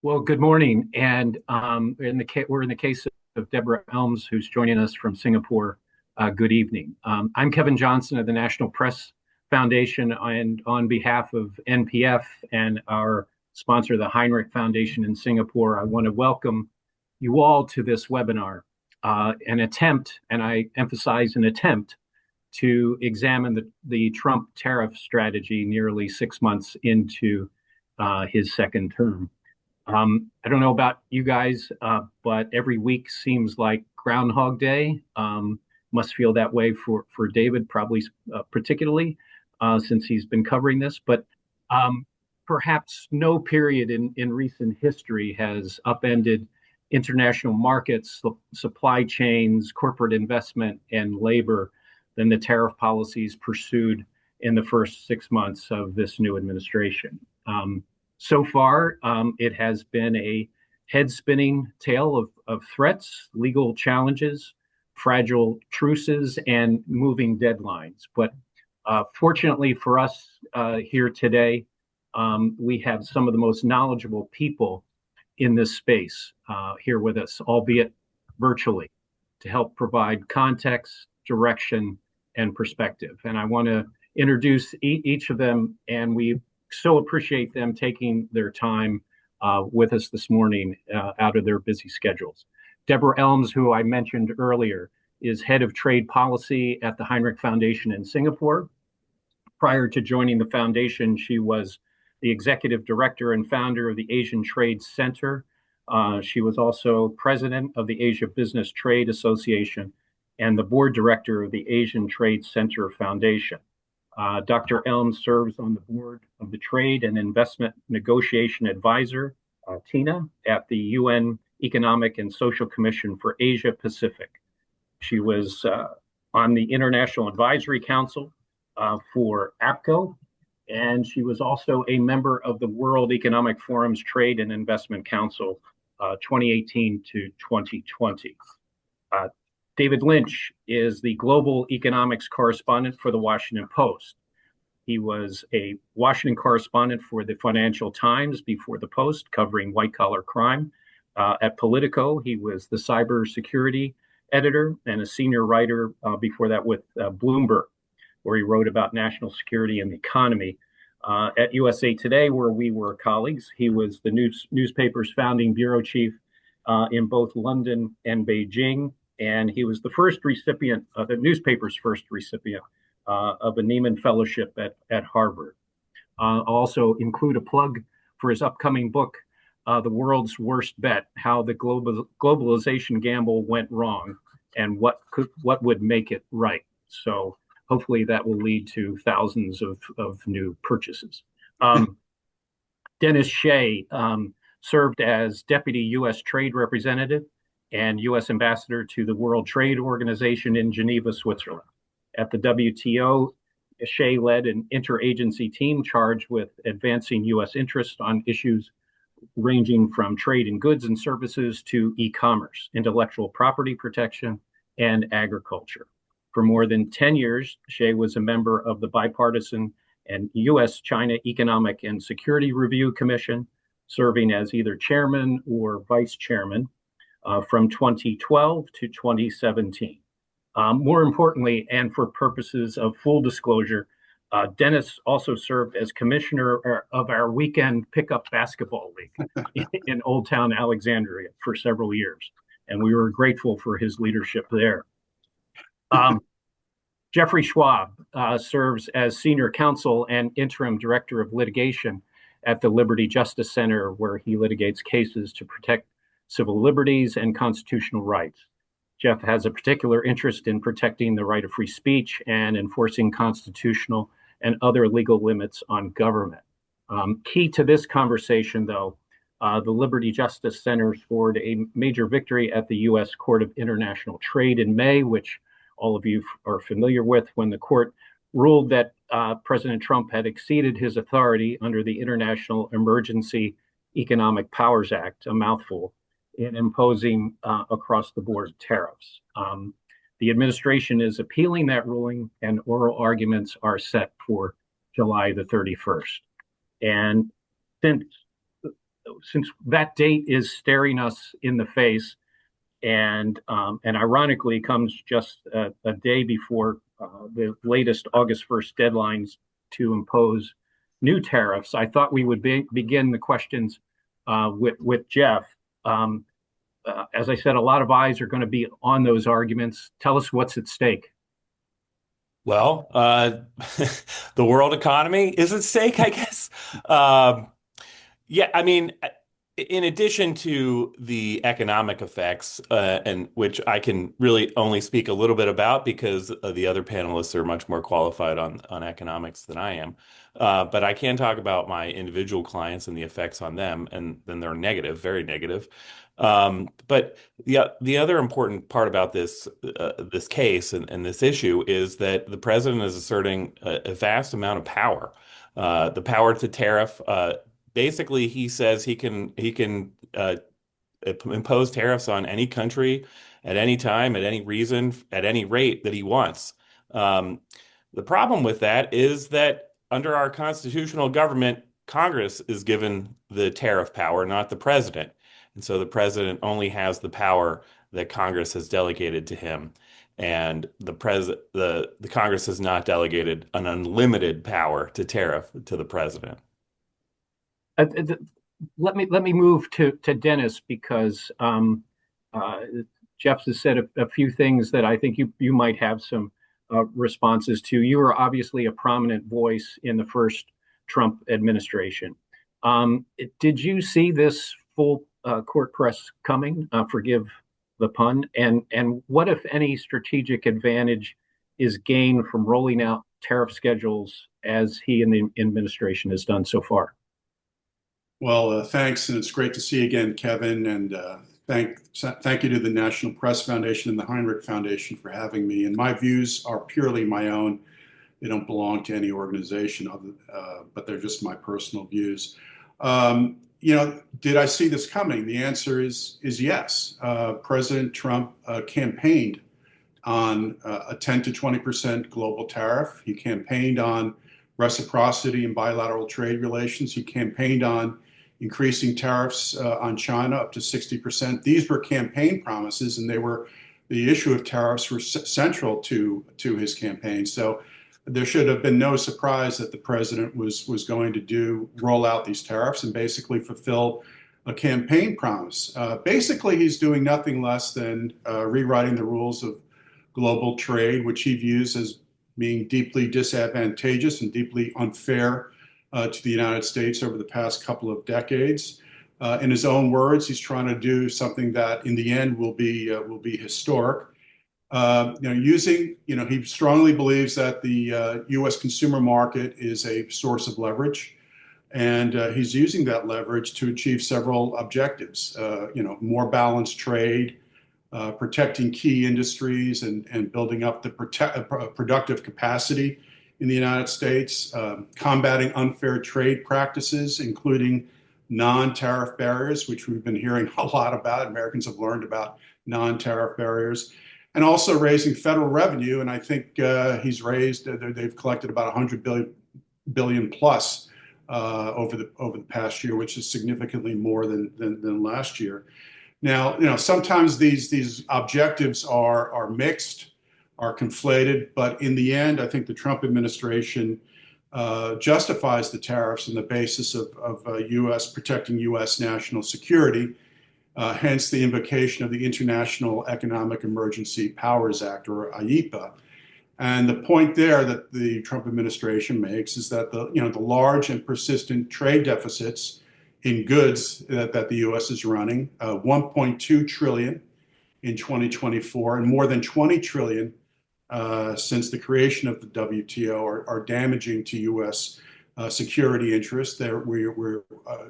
Well, good morning. And we're in the case of Deborah Elms, who's joining us from Singapore. Good evening. I'm Kevin Johnson of the National Press Foundation, and on behalf of NPF and our sponsor, the Hinrich Foundation in Singapore, I want to welcome you all to this webinar, an attempt, and I emphasize an attempt, to examine the Trump tariff strategy nearly 6 months into his second term. I don't know about you guys, but every week seems like Groundhog Day. Must feel that way for David, probably particularly since he's been covering this. But perhaps no period in recent history has upended international markets, supply chains, corporate investment, and labor than the tariff policies pursued in the first 6 months of this new administration. So far, it has been a head-spinning tale of threats, legal challenges, fragile truces, and moving deadlines. But fortunately for us here today, we have some of the most knowledgeable people in this space here with us, albeit virtually, to help provide context, direction, and perspective. And I want to introduce each of them, and we so appreciate them taking their time with us this morning out of their busy schedules. Deborah Elms, who I mentioned earlier, is head of trade policy at the Hinrich Foundation in Singapore. Prior to joining the foundation, she was the executive director and founder of the Asian Trade Center. She was also president of the Asia Business Trade Association and the board director of the Asian Trade Center Foundation. Dr. Elms serves on the board of the Trade and Investment Negotiation Advisor, TINA, at the UN Economic and Social Commission for Asia Pacific. She was on the International Advisory Council for APCO, and she was also a member of the World Economic Forum's Trade and Investment Council 2018 to 2020. David Lynch is the global economics correspondent for the Washington Post. He was a Washington correspondent for the Financial Times before the Post, covering white-collar crime. At Politico, he was the cybersecurity editor and a senior writer before that with Bloomberg, where he wrote about national security and the economy. At USA Today, where we were colleagues, he was the newspaper's founding bureau chief in both London and Beijing. And he was the first recipient, the newspaper's first recipient of a Nieman Fellowship at Harvard. I'll also include a plug for his upcoming book, The World's Worst Bet: How the Globalization Gamble Went Wrong and what would make it right. So hopefully that will lead to thousands of new purchases. Dennis Shea served as deputy U.S. trade representative and U.S. ambassador to the World Trade Organization in Geneva, Switzerland. At the WTO, Shea led an interagency team charged with advancing U.S. interests on issues ranging from trade in goods and services to e-commerce, intellectual property protection, and agriculture. For more than 10 years, Shea was a member of the bipartisan and USChina Economic and Security Review Commission, serving as either chairman or vice chairman from 2012 to 2017. More importantly, and for purposes of full disclosure, Dennis also served as commissioner of our weekend pickup basketball league in Old Town Alexandria for several years, and we were grateful for his leadership there. Jeffrey Schwab serves as senior counsel and interim director of litigation at the Liberty Justice Center, where he litigates cases to protect civil liberties and constitutional rights. Jeff has a particular interest in protecting the right of free speech and enforcing constitutional and other legal limits on government. Key to this conversation, though, the Liberty Justice Center scored a major victory at the U.S. Court of International Trade in May, which all of you are familiar with, when the court ruled that President Trump had exceeded his authority under the International Emergency Economic Powers Act, a mouthful, in imposing across-the-board tariffs. The administration is appealing that ruling, and oral arguments are set for July the 31st. And since since that date is staring us in the face, and ironically comes just a day before the latest August 1st deadlines to impose new tariffs, I thought we would begin the questions with Jeff. As I said, a lot of eyes are going to be on those arguments. Tell us what's at stake. Well, the world economy is at stake, I guess. Um, yeah, I mean, in addition to the economic effects, and which I can really only speak a little bit about because the other panelists are much more qualified on economics than I am. But I can talk about my individual clients and the effects on them, and then they're negative, very negative. But the other important part about this case and this issue is that the president is asserting a vast amount of power, the power to tariff. Basically, he says he can impose tariffs on any country at any time, at any reason, at any rate that he wants. Um, the problem with that is that under our constitutional government, Congress is given the tariff power, not the president. And so the president only has the power that Congress has delegated to him. And the Congress has not delegated an unlimited power to tariff to the president. Uh, let me move to Dennis because uh, Jeff has said a few things that I think you might have some responses to. You are obviously a prominent voice in the first Trump administration. Did you see this full court press coming? Forgive the pun. And what, if any, strategic advantage is gained from rolling out tariff schedules as he and the administration has done so far? Well, thanks, and it's great to see you again, Kevin. And thank you to the National Press Foundation and the Hinrich Foundation for having me. And my views are purely my own. They don't belong to any organization, but they're just my personal views. Did I see this coming? The answer is yes. President Trump campaigned on a 10 to 20% global tariff. He campaigned on reciprocity and bilateral trade relations. He campaigned on increasing tariffs on China up to 60%. These were campaign promises, and the issue of tariffs were central to his campaign. So there should have been no surprise that the president was going to roll out these tariffs and basically fulfill a campaign promise. Basically, he's doing nothing less than rewriting the rules of global trade, which he views as being deeply disadvantageous and deeply unfair to the United States over the past couple of decades. In his own words, he's trying to do something that, in the end, will be historic. He strongly believes that the U.S. consumer market is a source of leverage, and he's using that leverage to achieve several objectives. More balanced trade, protecting key industries, and building up the productive capacity in the United States, combating unfair trade practices, including non-tariff barriers, which we've been hearing a lot about. Americans have learned about non-tariff barriers, and also raising federal revenue. And I think they've collected about 100 billion plus over the past year, which is significantly more than last year. Now, sometimes these objectives are mixed, are conflated, but in the end, I think the Trump administration justifies the tariffs on the basis of protecting U.S. national security, hence the invocation of the International Economic Emergency Powers Act, or AIPA. And the point there that the Trump administration makes is that the large and persistent trade deficits in goods that the U.S. is running, 1.2 trillion in 2024, and more than 20 trillion since the creation of the WTO, are damaging to U.S. Security interests.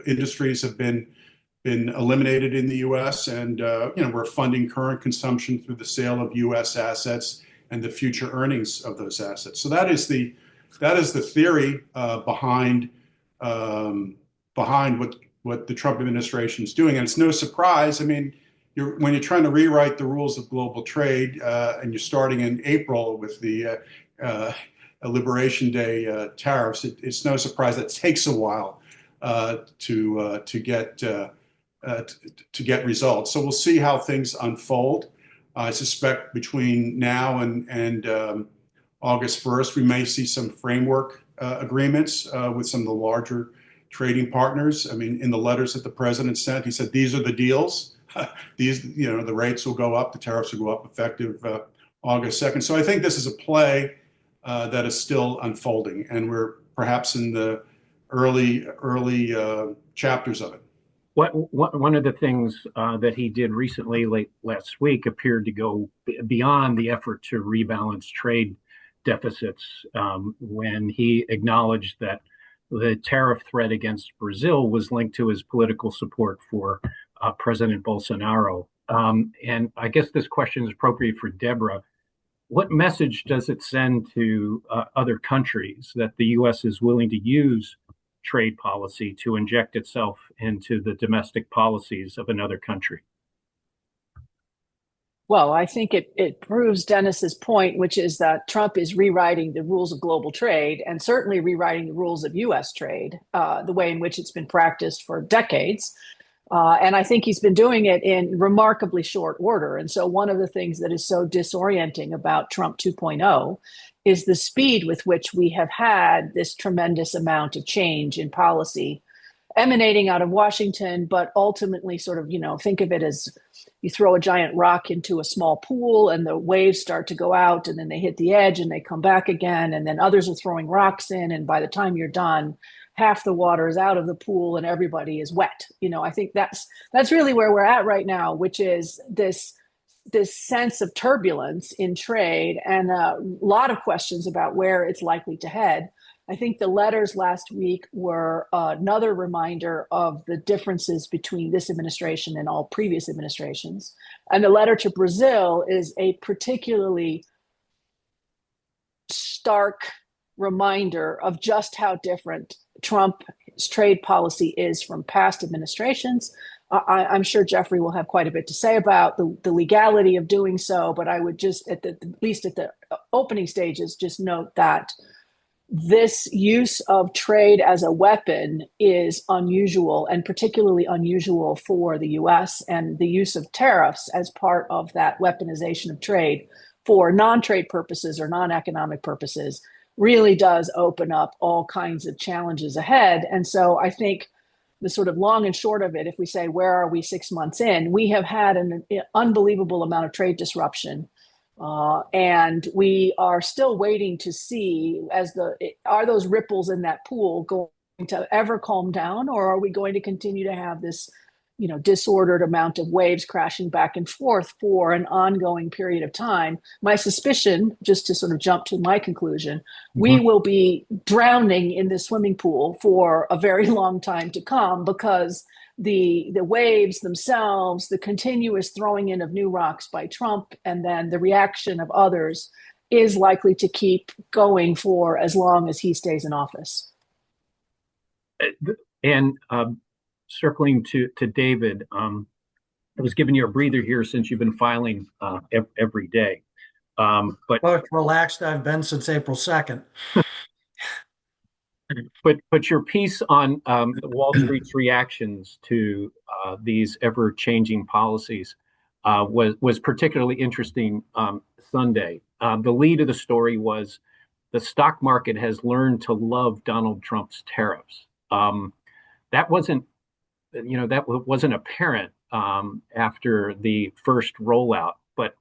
Industries have been eliminated in the U.S., and we're funding current consumption through the sale of U.S. assets and the future earnings of those assets. So that is the theory behind what the Trump administration is doing, and it's no surprise. I mean, when you're trying to rewrite the rules of global trade, and you're starting in April with the Liberation Day tariffs, it's no surprise that it takes a while to get results. So we'll see how things unfold. I suspect between now and August 1st, we may see some framework agreements with some of the larger trading partners. I mean, in the letters that the president sent, he said, these are the deals. These, the rates will go up, the tariffs will go up effective August 2nd. So I think this is a play that is still unfolding, and we're perhaps in the early chapters of it. One of the things that he did recently, late last week, appeared to go beyond the effort to rebalance trade deficits when he acknowledged that the tariff threat against Brazil was linked to his political support for President Bolsonaro. And I guess this question is appropriate for Deborah. What message does it send to other countries that the U.S. is willing to use trade policy to inject itself into the domestic policies of another country? Well, I think it proves Dennis's point, which is that Trump is rewriting the rules of global trade and certainly rewriting the rules of U.S. trade, the way in which it's been practiced for decades. And I think he's been doing it in remarkably short order. And so one of the things that is so disorienting about Trump 2.0 is the speed with which we have had this tremendous amount of change in policy emanating out of Washington, but ultimately sort of, think of it as you throw a giant rock into a small pool and the waves start to go out and then they hit the edge and they come back again. And then others are throwing rocks in. And by the time you're done, half the water is out of the pool and everybody is wet. I think that's really where we're at right now, which is this sense of turbulence in trade and a lot of questions about where it's likely to head. I think the letters last week were another reminder of the differences between this administration and all previous administrations. And the letter to Brazil is a particularly stark reminder of just how different Trump's trade policy is from past administrations. I'm sure Jeffrey will have quite a bit to say about the legality of doing so, but I would just, at least at the opening stages, just note that this use of trade as a weapon is unusual, and particularly unusual for the U.S., and the use of tariffs as part of that weaponization of trade for non-trade purposes or non-economic purposes really does open up all kinds of challenges ahead. And so I think the sort of long and short of it, if we say, where are we 6 months in, we have had an unbelievable amount of trade disruption. And we are still waiting to see are those ripples in that pool going to ever calm down, or are we going to continue to have this, disordered amount of waves crashing back and forth for an ongoing period of time? My suspicion, just to sort of jump to my conclusion, we will be drowning in this swimming pool for a very long time to come, because the waves themselves, the continuous throwing in of new rocks by Trump, and then the reaction of others is likely to keep going for as long as he stays in office. And circling to David, I was giving you a breather here since you've been filing every day. But relaxed I've been since April 2nd. But your piece on Wall Street's reactions to these ever-changing policies was particularly interesting Sunday. The lead of the story was the stock market has learned to love Donald Trump's tariffs. That wasn't apparent after the first rollout. But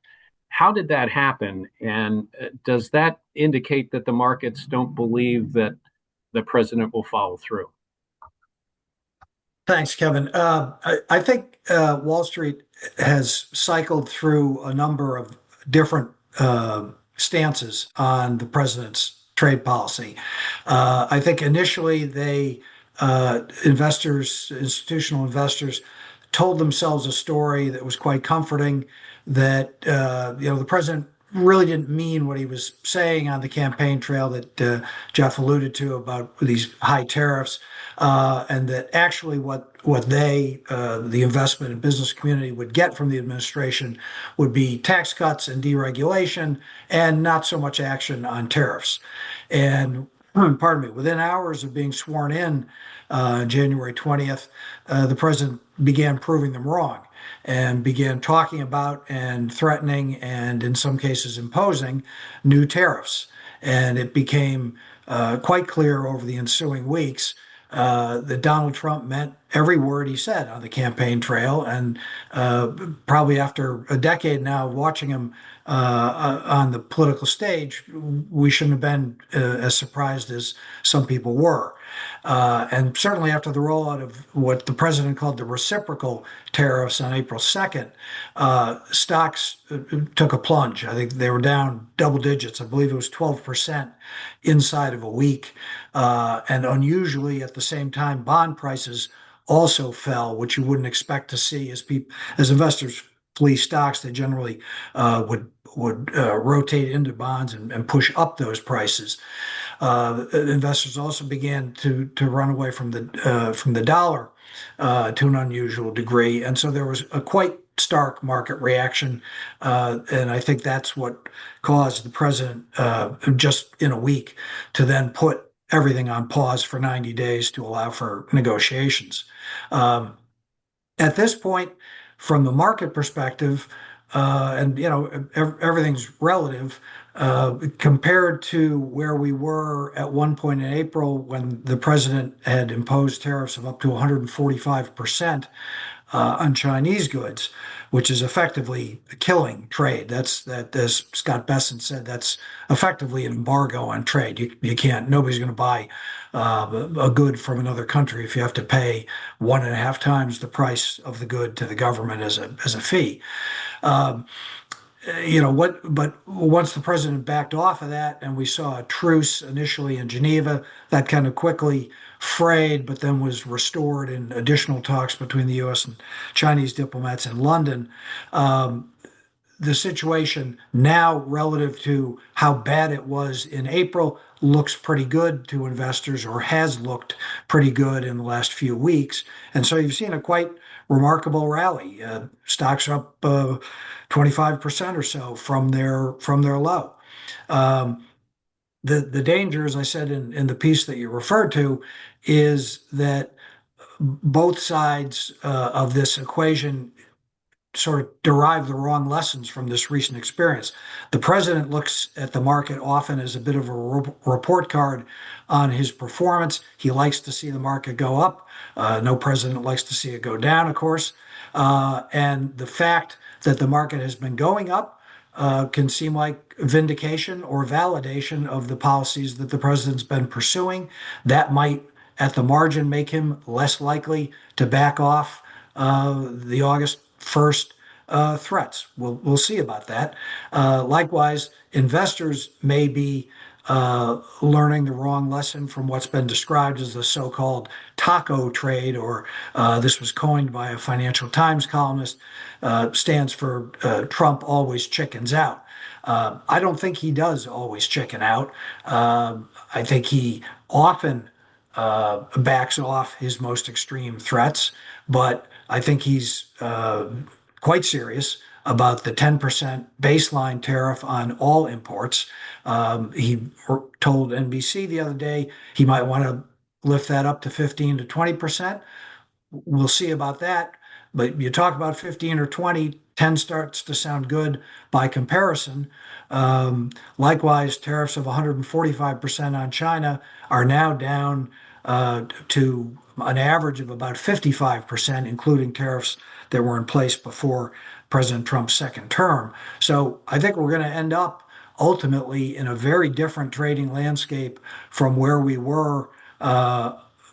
how did that happen? And does that indicate that the markets don't believe that the president will follow through? Thanks, Kevin. I think Wall Street has cycled through a number of different stances on the president's trade policy. I think initially institutional investors told themselves a story that was quite comforting, that the president really didn't mean what he was saying on the campaign trail that Jeff alluded to about these high tariffs, and that actually what the investment and business community would get from the administration would be tax cuts and deregulation, and not so much action on tariffs. And pardon me, within hours of being sworn in January 20th, the president began proving them wrong and began talking about and threatening and in some cases imposing new tariffs. And it became quite clear over the ensuing weeks that Donald Trump meant every word he said on the campaign trail. And probably after a decade now of watching him on the political stage, we shouldn't have been as surprised as some people were. And certainly after the rollout of what the president called the reciprocal tariffs on April 2nd, stocks took a plunge. I think they were down double digits. I believe it was 12% inside of a week. And unusually at the same time, bond prices also fell, which you wouldn't expect to see as investors flee stocks. They generally would rotate into bonds and push up those prices. Investors also began to run away from the dollar to an unusual degree, and so there was a quite stark market reaction, and I think that's what caused the president just in a week to then put everything on pause for 90 days to allow for negotiations. At this point, from the market perspective, and everything's relative compared to where we were at one point in April when the president had imposed tariffs of up to 145% on Chinese goods, which is effectively killing trade. That, as Scott Besson said, that's effectively an embargo on trade. You can't. Nobody's going to buy a good from another country if you have to pay 1.5 times the price of the good to the government as a fee. But once the president backed off of that and we saw a truce initially in Geneva, that kind of quickly frayed, but then was restored in additional talks between the U.S. and Chinese diplomats in London. The situation now relative to how bad it was in April looks pretty good to investors, or has looked pretty good in the last few weeks. And so you've seen a quite remarkable rally. Stocks are up 25% or so from their low. The danger, as I said in the piece that you referred to, is that both sides of this equation sort of derive the wrong lessons from this recent experience. The president looks at the market often as a bit of a report card on his performance. He likes to see the market go up. No president likes to see it go down, of course. And the fact that the market has been going up can seem like vindication or validation of the policies that the president's been pursuing. That might, at the margin, make him less likely to back off the August 1st threats. We'll see about that. Likewise, investors may be learning the wrong lesson from what's been described as the so-called taco trade, or this was coined by a Financial Times columnist, stands for Trump always chickens out. I don't think he does always chicken out. I think he often backs off his most extreme threats, but I think he's quite serious about the 10% baseline tariff on all imports. He told NBC the other day he might want to lift that up to 15 to 20%. We'll see about that. But you talk about 15 or 20, 10 starts to sound good by comparison. Likewise, tariffs of 145% on China are now down to an average of about 55%, including tariffs that were in place before President Trump's second term. So I think we're going to end up ultimately in a very different trading landscape from where we were,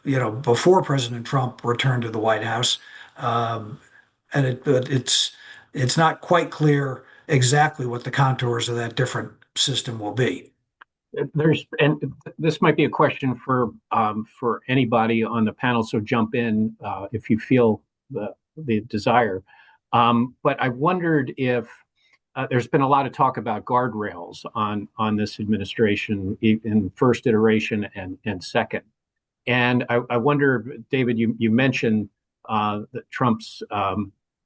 before President Trump returned to the White House. And it's not quite clear exactly what the contours of that different system will be. And this might be a question for anybody on the panel, so jump in if you feel the desire. But I wondered if there's been a lot of talk about guardrails on this administration in first iteration and second. And I wonder, David, you mentioned that Trump's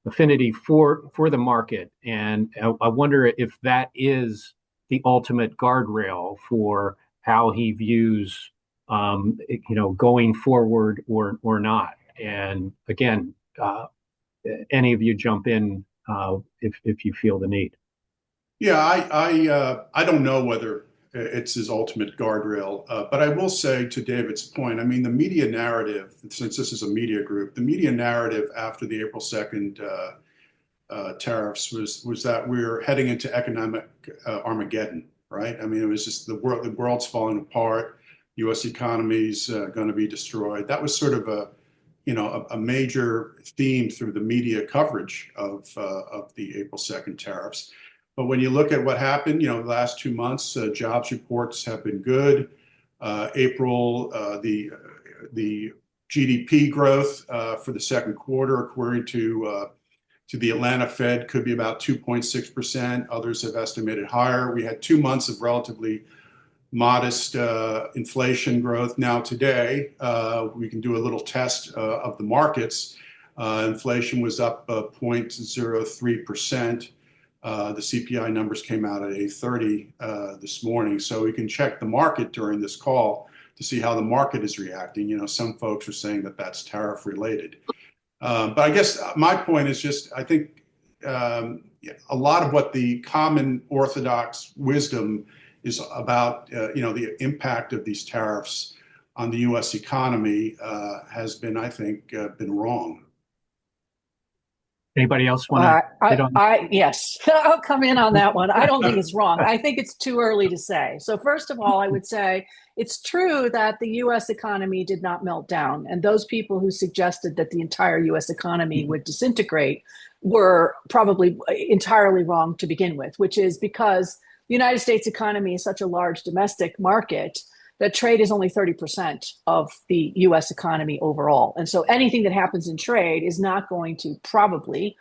affinity for the market, and I wonder if that is the ultimate guardrail for how he views going forward or not. And again, any of you jump in if you feel the need. Yeah, I don't know whether it's his ultimate guardrail, but I will say to David's point, I mean, the media narrative, since this is a media group, the media narrative after the April 2nd tariffs was that we're heading into economic Armageddon, right? I mean, it was just the world's falling apart, U.S. economy's going to be destroyed. That was sort of a major theme through the media coverage of the April 2nd tariffs. But when you look at what happened, the last 2 months, jobs reports have been good. April, the GDP growth for the second quarter, according to the Atlanta Fed, could be about 2.6%. Others have estimated higher. We had 2 months of relatively modest inflation growth. Now today, we can do a little test of the markets. Inflation was up 0.03%. The CPI numbers came out at 8:30 this morning, so we can check the market during this call to see how the market is reacting. Some folks are saying that that's tariff related. But I guess my point is just, I think a lot of what the common orthodox wisdom is about, the impact of these tariffs on the U.S. economy has been, I think, been wrong. Anybody else want to? Yes, I'll come in on that one. I don't think it's wrong. I think it's too early to say. So first of all, I would say it's true that the U.S. economy did not melt down. And those people who suggested that the entire U.S. economy would disintegrate were probably entirely wrong to begin with, which is because the United States economy is such a large domestic market that trade is only 30% of the US economy overall. And so anything that happens in trade is not going to probably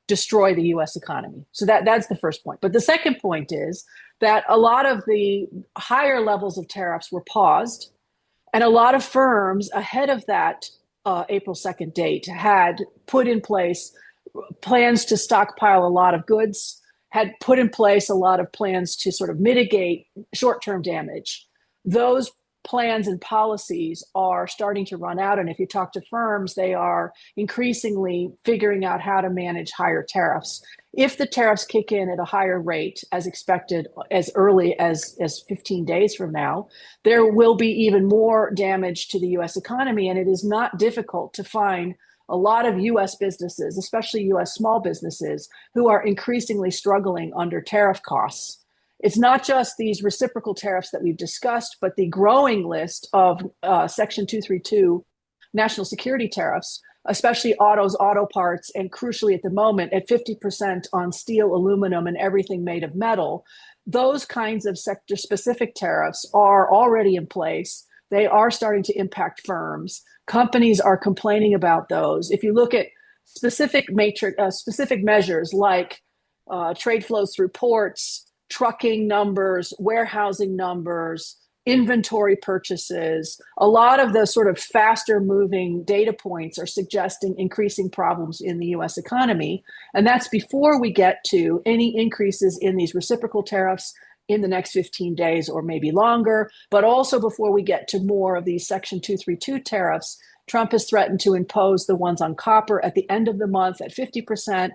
destroy the US economy. So that's the first point. But the second point is that a lot of the higher levels of tariffs were paused, and a lot of firms ahead of that April 2nd date had put in place plans to stockpile a lot of goods, had put in place a lot of plans to sort of mitigate short-term damage. Those plans and policies are starting to run out. And if you talk to firms, they are increasingly figuring out how to manage higher tariffs. If the tariffs kick in at a higher rate, as expected, as early as 15 days from now, there will be even more damage to the US economy. And it is not difficult to find a lot of US businesses, especially US small businesses, who are increasingly struggling under tariff costs. It's not just these reciprocal tariffs that we've discussed, but the growing list of Section 232 national security tariffs, especially autos, auto parts, and crucially at the moment at 50% on steel, aluminum, and everything made of metal. Those kinds of sector-specific tariffs are already in place. They are starting to impact firms. Companies are complaining about those. If you look at specific measures like trade flows through ports, trucking numbers, warehousing numbers, inventory purchases, a lot of the sort of faster moving data points are suggesting increasing problems in the US economy. And that's before we get to any increases in these reciprocal tariffs in the next 15 days or maybe longer, but also before we get to more of these Section 232 tariffs. Trump has threatened to impose the ones on copper at the end of the month at 50%.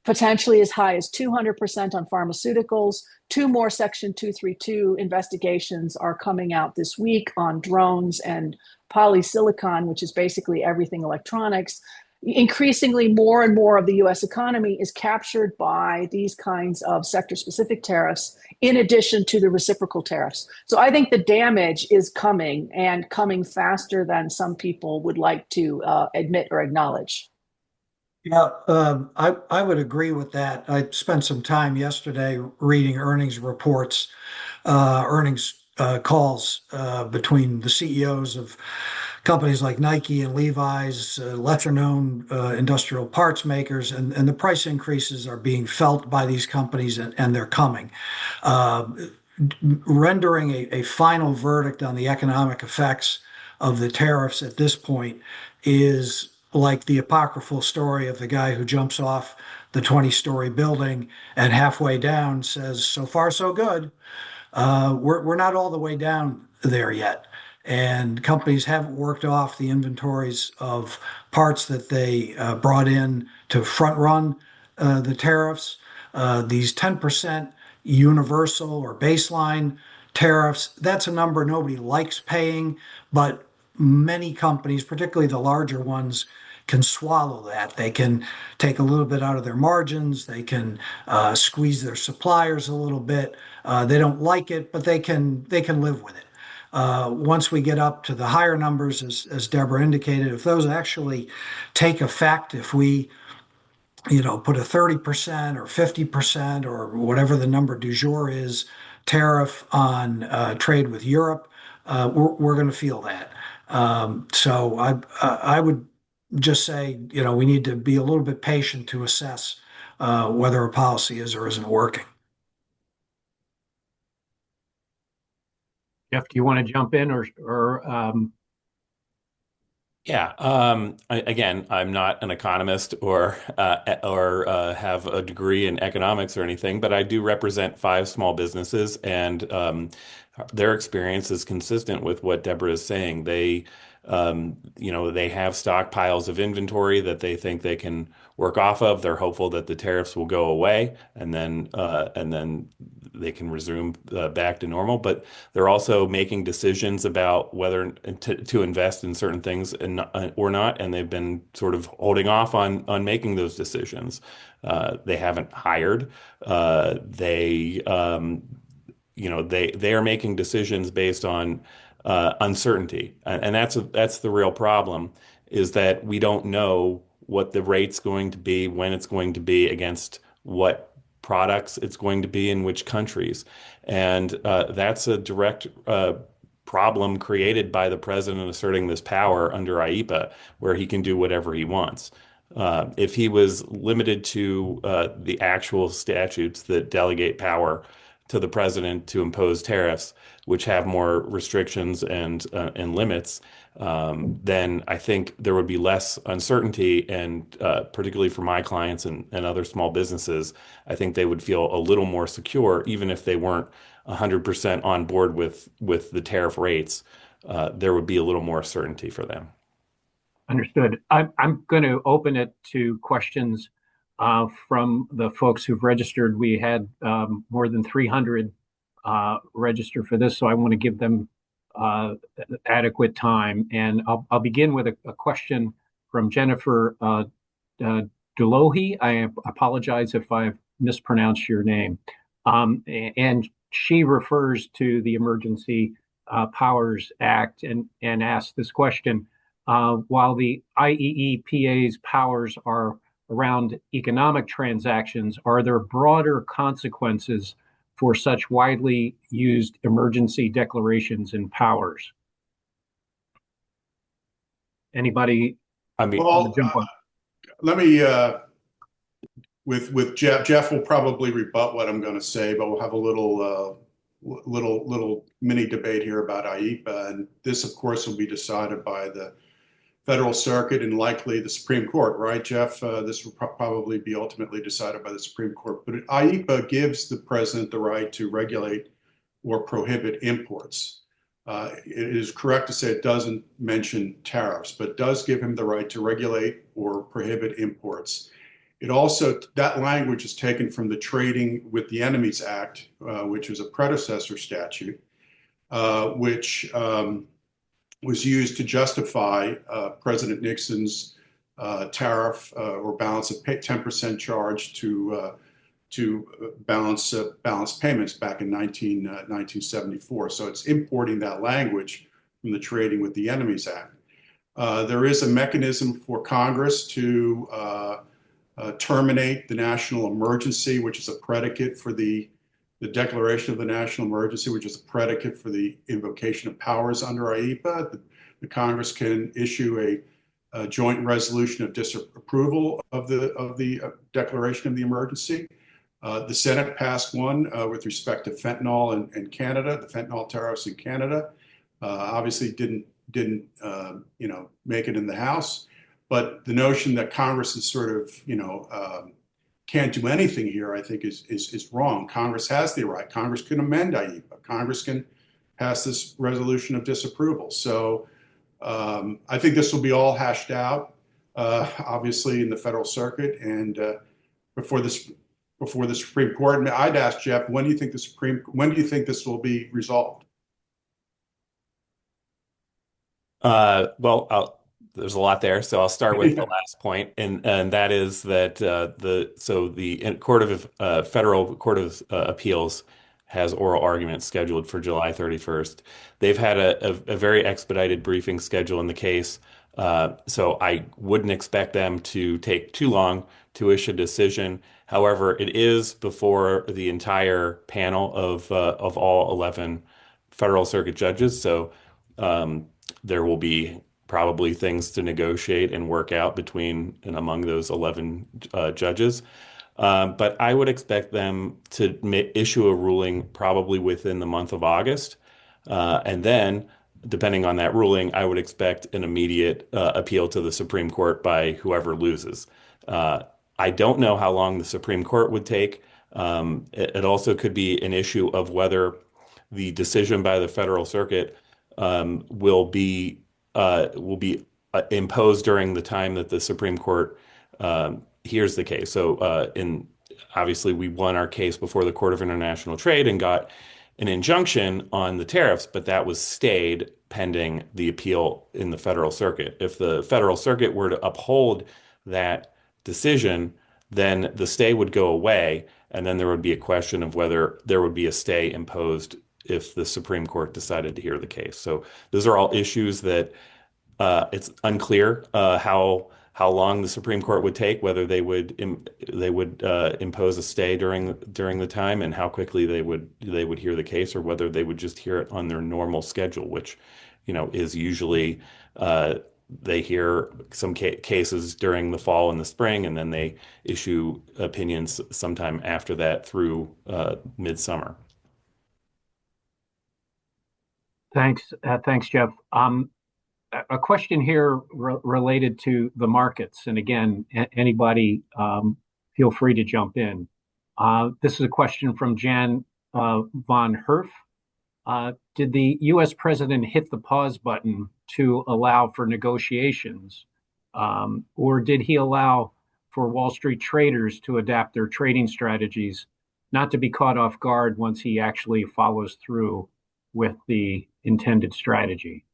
Potentially as high as 200% on pharmaceuticals. 2 more Section 232 investigations are coming out this week on drones and polysilicon, which is basically everything electronics. Increasingly, more and more of the US economy is captured by these kinds of sector-specific tariffs, in addition to the reciprocal tariffs. So I think the damage is coming, and coming faster than some people would like to admit or acknowledge. Yeah, I would agree with that. I spent some time yesterday reading earnings reports, earnings calls between the CEOs of companies like Nike and Levi's, lesser-known industrial parts makers, and the price increases are being felt by these companies, and they're coming. Rendering a final verdict on the economic effects of the tariffs at this point is like the apocryphal story of the guy who jumps off the 20-story building and halfway down says, "So far, so good." We're not all the way down there yet. and companies haven't worked off the inventories of parts that they brought in to front run the tariffs. These 10% universal or baseline tariffs, that's a number nobody likes paying, but many companies, particularly the larger ones, can swallow that. They can take a little bit out of their margins. They can squeeze their suppliers a little bit. They don't like it, but they can live with it. Once we get up to the higher numbers, as Deborah indicated, if those actually take effect, if we put a 30% or 50% or whatever the number du jour is tariff on trade with Europe, we're going to feel that. So I would just say, we need to be a little bit patient to assess whether a policy is or isn't working. Jeff, do you want to jump in or Yeah. Again, I'm not an economist or have a degree in economics or anything, but I do represent 5 small businesses, and their experience is consistent with what Deborah is saying. They have stockpiles of inventory that they think they can work off of. They're hopeful that the tariffs will go away, and then they can resume back to normal. But they're also making decisions about whether to invest in certain things or not, and they've been sort of holding off on making those decisions. They haven't hired. They are making decisions based on uncertainty, and that's the real problem, is that we don't know what the rate's going to be, when it's going to be, against what products it's going to be in which countries. And that's a direct problem created by the president asserting this power under AIPA, where he can do whatever he wants. If he was limited to the actual statutes that delegate power to the president to impose tariffs, which have more restrictions and limits, then I think there would be less uncertainty, and particularly for my clients and other small businesses, I think they would feel a little more secure, even if they weren't 100% on board with the tariff rates. There would be a little more certainty for them. Understood. I'm going to open it to questions from the folks who've registered. We had more than 300 register for this, so I want to give them adequate time. And I'll begin with a question from Jennifer Delohi. I apologize if I've mispronounced your name. And she refers to the Emergency Powers Act and asks this question. While the IEEPA's powers are around economic transactions, are there broader consequences for such widely used emergency declarations and powers? Anybody? Well, jump on? let me, with Jeff will probably rebut what I'm going to say, but we'll have a little mini debate here about AIPA. And this, of course, will be decided by the Federal Circuit and likely the Supreme Court, right, Jeff? This will probably be ultimately decided by the Supreme Court. But AIPA gives the president the right to regulate or prohibit imports. It is correct to say it doesn't mention tariffs, but does give him the right to regulate or prohibit imports. It also, that language is taken from the Trading with the Enemies Act, which was a predecessor statute, which was used to justify President Nixon's tariff or balance of 10% charge to balance payments back in 1974. So it's importing that language from the Trading with the Enemies Act. There is a mechanism for Congress to terminate the national emergency, which is a predicate for the declaration of the national emergency, which is a predicate for the invocation of powers under AIPA. The Congress can issue a joint resolution of disapproval of the declaration of the emergency. The Senate passed one with respect to fentanyl in Canada, the fentanyl tariffs in Canada. Obviously didn't make it in the House, but the notion that Congress is sort of can't do anything here, I think is wrong. Congress has the right. Congress can amend AIPA. Congress can pass this resolution of disapproval. So I think this will be all hashed out, obviously, in the Federal Circuit and before the Supreme Court. And I'd ask Jeff, when do you think this will be resolved? There's a lot there, so I'll start with the last point, and that is that the Federal Court of Appeals has oral arguments scheduled for July 31st. They've had a very expedited briefing schedule in the case, so I wouldn't expect them to take too long to issue a decision. However, it is before the entire panel of all 11 Federal Circuit judges, so there will be probably things to negotiate and work out between and among those 11 judges. But I would expect them to issue a ruling probably within the month of August. And then, depending on that ruling, I would expect an immediate appeal to the Supreme Court by whoever loses. I don't know how long the Supreme Court would take. It also could be an issue of whether the decision by the Federal Circuit will be imposed during the time that the Supreme Court hears the case. So, obviously, we won our case before the Court of International Trade and got an injunction on the tariffs, but that was stayed pending the appeal in the Federal Circuit. If the Federal Circuit were to uphold that decision, then the stay would go away, and then there would be a question of whether there would be a stay imposed if the Supreme Court decided to hear the case. So those are all issues that it's unclear how long the Supreme Court would take, whether they would impose a stay during the time, and how quickly they would hear the case, or whether they would just hear it on their normal schedule, which is usually they hear some cases during the fall and the spring, and then they issue opinions sometime after that through midsummer. Thanks, Jeff. A question here related to the markets, and again, anybody feel free to jump in. This is a question from Jan von Herf. Did the U.S. president hit the pause button to allow for negotiations, or did he allow for Wall Street traders to adapt their trading strategies, not to be caught off guard once he actually follows through with the intended strategy?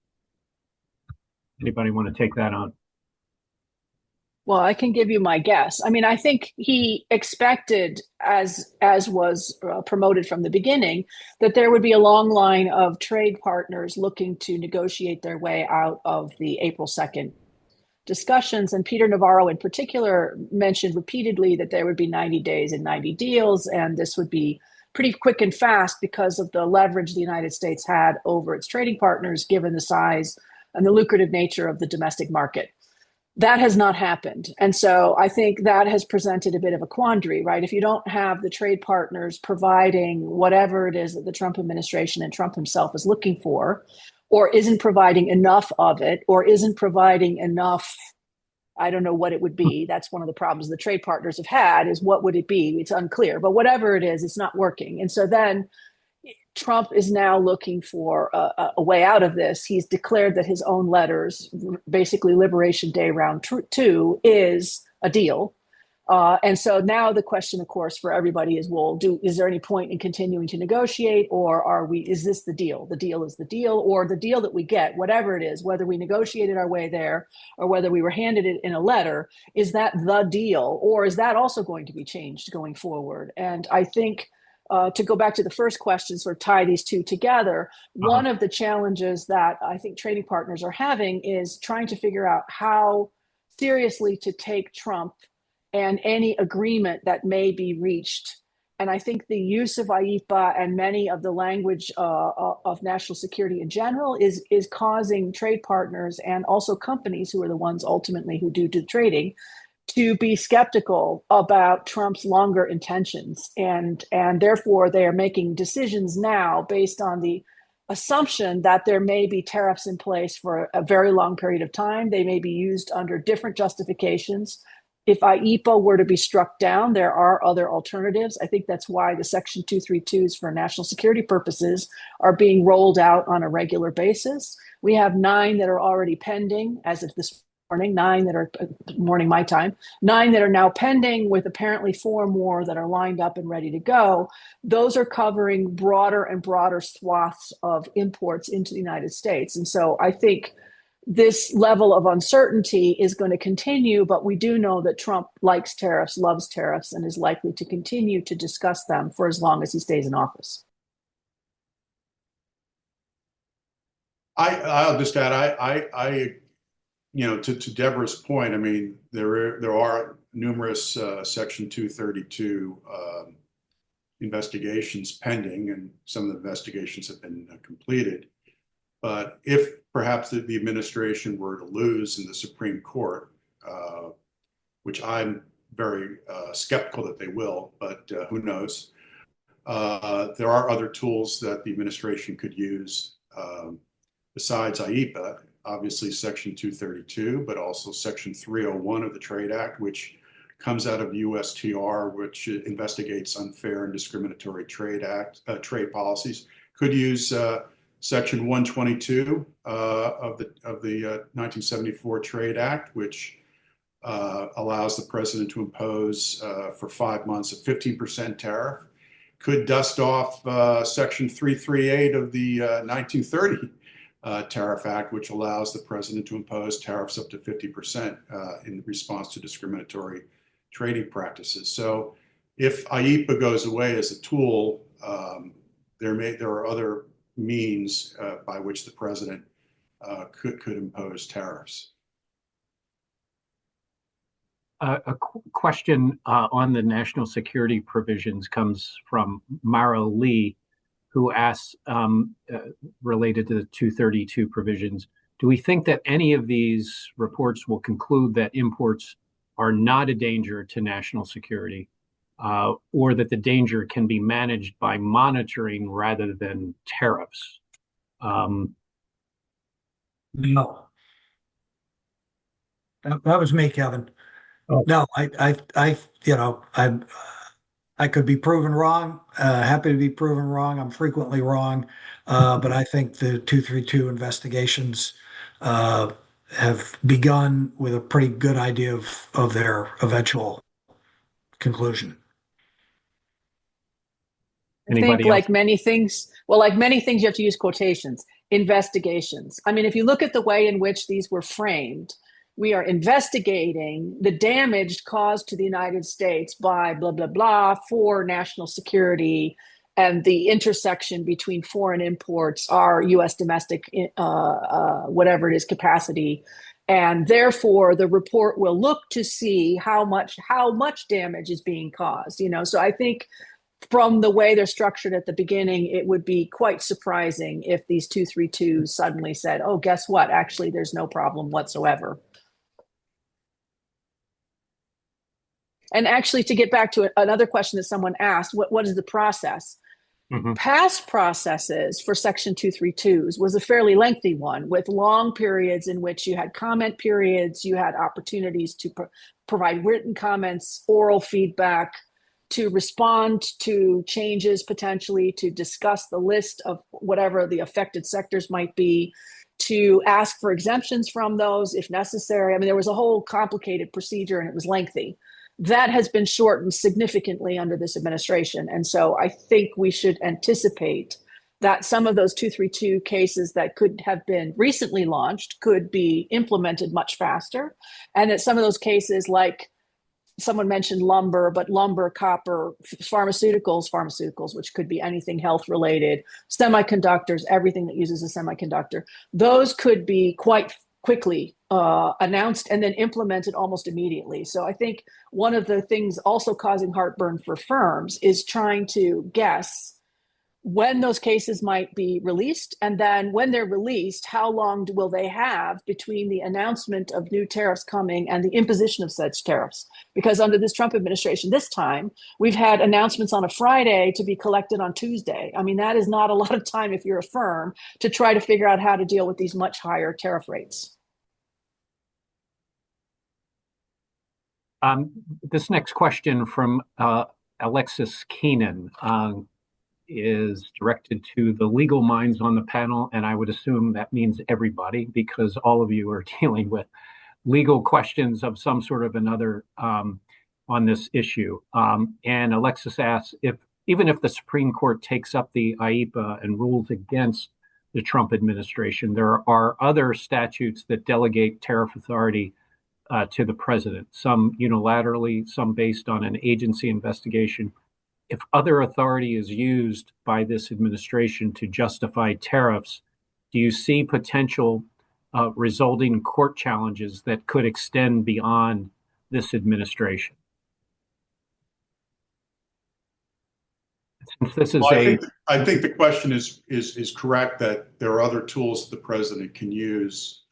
Anybody want to take that on? Well, I can give you my guess. I mean, I think he expected, as was promoted from the beginning, that there would be a long line of trade partners looking to negotiate their way out of the April 2nd discussions. And Peter Navarro in particular mentioned repeatedly that there would be 90 days and 90 deals, and this would be pretty quick and fast because of the leverage the United States had over its trading partners, given the size and the lucrative nature of the domestic market. That has not happened. And so I think that has presented a bit of a quandary, right? If you don't have the trade partners providing whatever it is that the Trump administration and Trump himself is looking for, or isn't providing enough of it, or isn't providing enough, I don't know what it would be. That's one of the problems the trade partners have had, is what would it be? It's unclear, but whatever it is, it's not working. And so then Trump is now looking for a way out of this. He's declared that his own letters, basically Liberation Day round 2, is a deal. And so now the question, of course, for everybody is, well, is there any point in continuing to negotiate, or is this the deal? The deal is the deal, or the deal that we get, whatever it is, whether we negotiated our way there or whether we were handed it in a letter, is that the deal, or is that also going to be changed going forward? And I think to go back to the first question, sort of tie these two together, one of the challenges that I think trading partners are having is trying to figure out how seriously to take Trump and any agreement that may be reached. And I think the use of AIPA and many of the language of national security in general is causing trade partners and also companies, who are the ones ultimately who do the trading, to be skeptical about Trump's longer intentions. And therefore, they are making decisions now based on the assumption that there may be tariffs in place for a very long period of time. They may be used under different justifications if AIPA were to be struck down, there are other alternatives. I think that's why the Section 232s for national security purposes are being rolled out on a regular basis. We have 9 that are already pending as of this morning, 9 that are morning my time, 9 that are now pending, with apparently 4 more that are lined up and ready to go. Those are covering broader and broader swaths of imports into the United States. And so I think this level of uncertainty is going to continue, but we do know that Trump likes tariffs, loves tariffs, and is likely to continue to discuss them for as long as he stays in office. I'll just add, I to Deborah's point, I mean, there are numerous Section 232 investigations pending, and some of the investigations have been completed. But if perhaps the administration were to lose in the Supreme Court, which I'm very skeptical that they will, but who knows, there are other tools that the administration could use besides AIPA. Obviously Section 232, but also Section 301 of the Trade Act, which comes out of USTR, which investigates unfair and discriminatory trade policies. Could use Section 122 of the 1974 Trade Act, which allows the president to impose for 5 months a 15% tariff. Could dust off Section 338 of the 1930 Tariff Act, which allows the president to impose tariffs up to 50% in response to discriminatory trading practices. So if AIPA goes away as a tool, there are other means by which the president could impose tariffs. A question on the national security provisions comes from Mara Lee, who asks, related to the 232 provisions, do we think that any of these reports will conclude that imports are not a danger to national security, or that the danger can be managed by monitoring rather than tariffs? No. That was me, Kevin. Oh. No, I could be proven wrong. Happy to be proven wrong. I'm frequently wrong. But I think the 232 investigations have begun with a pretty good idea of their eventual conclusion. Anybody I think else? like many things, you have to use quotations, investigations. I mean, if you look at the way in which these were framed, we are investigating the damage caused to the United States by blah, blah, blah for national security, and the intersection between foreign imports, our U.S. domestic, whatever it is, capacity. And therefore, the report will look to see how much damage is being caused. So I think from the way they're structured at the beginning, it would be quite surprising if these 232s suddenly said, oh, guess what? Actually, there's no problem whatsoever. And actually, to get back to another question that someone asked, what is the process? Mm-hmm. Past processes for Section 232s was a fairly lengthy one, with long periods in which you had comment periods, you had opportunities to provide written comments, oral feedback, to respond to changes potentially, to discuss the list of whatever the affected sectors might be, to ask for exemptions from those if necessary. I mean, there was a whole complicated procedure and it was lengthy. That has been shortened significantly under this administration. And so I think we should anticipate that some of those 232 cases that could have been recently launched could be implemented much faster. And that some of those cases, like someone mentioned lumber, but lumber, copper, pharmaceuticals, which could be anything health related, semiconductors, everything that uses a semiconductor, those could be quite quickly announced and then implemented almost immediately. So I think one of the things also causing heartburn for firms is trying to guess when those cases might be released, and then when they're released, how long will they have between the announcement of new tariffs coming and the imposition of such tariffs? Because under this Trump administration this time, we've had announcements on a Friday to be collected on Tuesday. I mean, that is not a lot of time if you're a firm to try to figure out how to deal with these much higher tariff rates. This next question from Alexis Keenan is directed to the legal minds on the panel, and I would assume that means everybody, because all of you are dealing with legal questions of some sort of another on this issue. And Alexis asks, even if the Supreme Court takes up the AIPA and rules against the Trump administration, there are other statutes that delegate tariff authority to the president, some unilaterally, some based on an agency investigation. If other authority is used by this administration to justify tariffs, do you see potential resulting court challenges that could extend beyond this administration? Since this is I think the question is correct, that there are other tools the president can use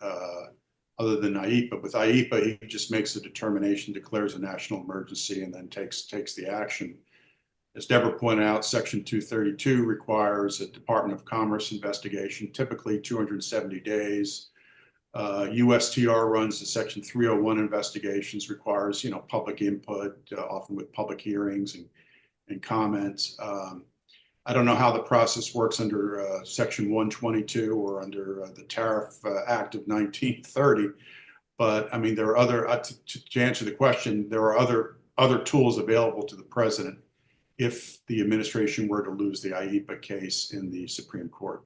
other than AIPA. With AIPA, he just makes a determination, declares a national emergency, and then takes the action. As Deborah pointed out, Section 232 requires a Department of Commerce investigation, typically 270 days. USTR runs the Section 301 investigations, requires public input, often with public hearings and comments. I don't know how the process works under Section 122 or under the Tariff Act of 1930, but I mean, there are other, to answer the question, there are other tools available to the president if the administration were to lose the AIPA case in the Supreme Court.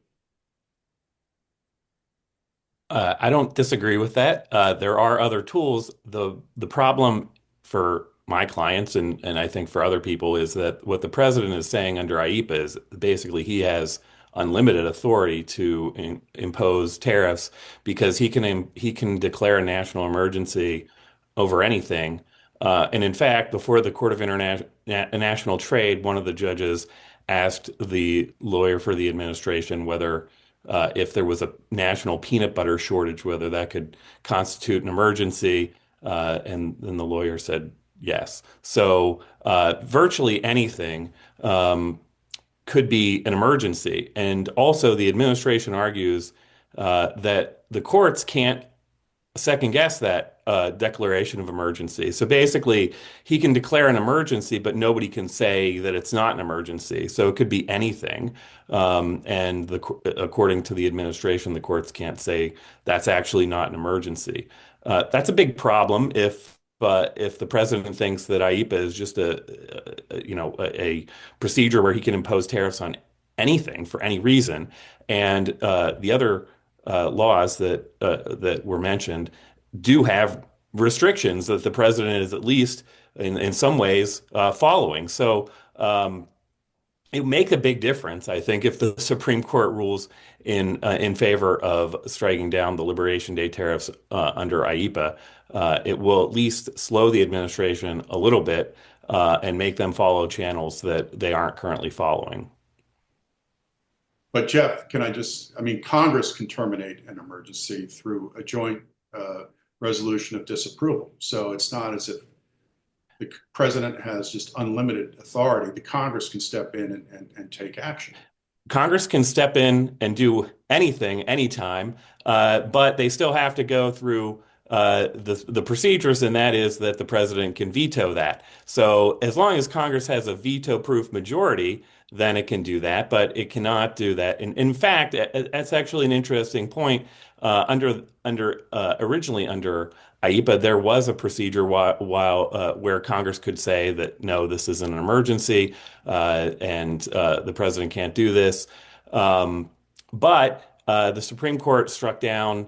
I don't disagree with that. There are other tools. The problem for my clients and I think for other people is that what the president is saying under AIPA is basically he has unlimited authority to impose tariffs because he can declare a national emergency over anything. And in fact, before the Court of International Trade, one of the judges asked the lawyer for the administration whether if there was a national peanut butter shortage, whether that could constitute an emergency. And then the lawyer said yes. So virtually anything could be an emergency. And also the administration argues that the courts can't second guess that declaration of emergency. So basically, he can declare an emergency, but nobody can say that it's not an emergency. So it could be anything. And according to the administration, the courts can't say that's actually not an emergency. That's a big problem if the president thinks that AIPA is just a procedure where he can impose tariffs on anything for any reason, and the other laws that were mentioned do have restrictions that the president is at least in some ways following. So it would make a big difference, I think, if the Supreme Court rules in favor of striking down the Liberation Day tariffs under AIPA. It will at least slow the administration a little bit and make them follow channels that they aren't currently following. But Jeff, Congress can terminate an emergency through a joint resolution of disapproval. So it's not as if the president has just unlimited authority. The Congress can step in and take action. Congress can step in and do anything, anytime, but they still have to go through the procedures, and that is that the president can veto that. So as long as Congress has a veto-proof majority, then it can do that, but it cannot do that. In fact, that's actually an interesting point. Originally under AIPA, there was a procedure where Congress could say that no, this isn't an emergency, and the president can't do this. But the Supreme Court struck down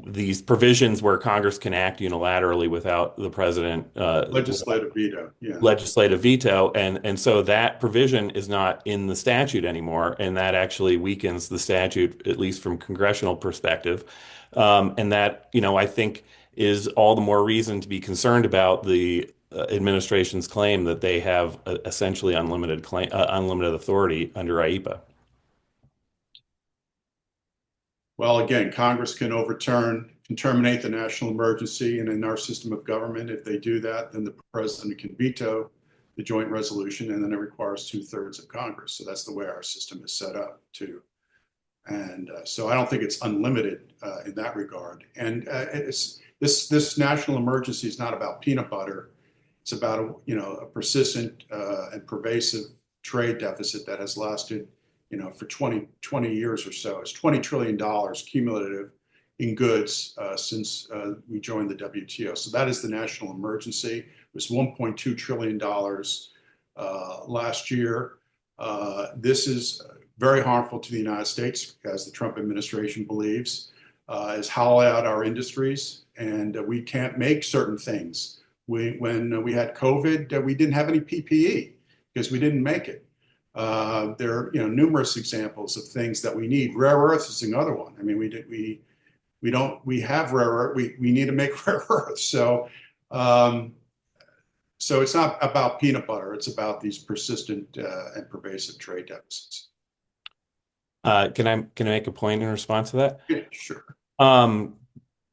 these provisions where Congress can act unilaterally without the president. Legislative veto, yeah. Legislative veto, and so that provision is not in the statute anymore, and that actually weakens the statute, at least from congressional perspective. And that, I think is all the more reason to be concerned about the administration's claim that they have essentially unlimited authority under AIPA. Well, again, Congress can terminate the national emergency, and in our system of government, if they do that, then the president can veto the joint resolution, and then it requires 2/3 of Congress. So that's the way our system is set up too. And so I don't think it's unlimited in that regard. And this This national emergency is not about peanut butter. It's about a persistent and pervasive trade deficit that has lasted for 20 years or so. It's $20 trillion cumulative in goods since we joined the WTO. So that is the national emergency. It was $1.2 trillion last year. This is very harmful to the United States, as the Trump administration believes, has hollowed out our industries, and we can't make certain things. When we had COVID, we didn't have any PPE because we didn't make it. There are numerous examples of things that we need. Rare earths is another one. I mean, we have rare earth. We need to make rare earths. So it's not about peanut butter. It's about these persistent and pervasive trade deficits. Can I make a point in response to that? Yeah, sure.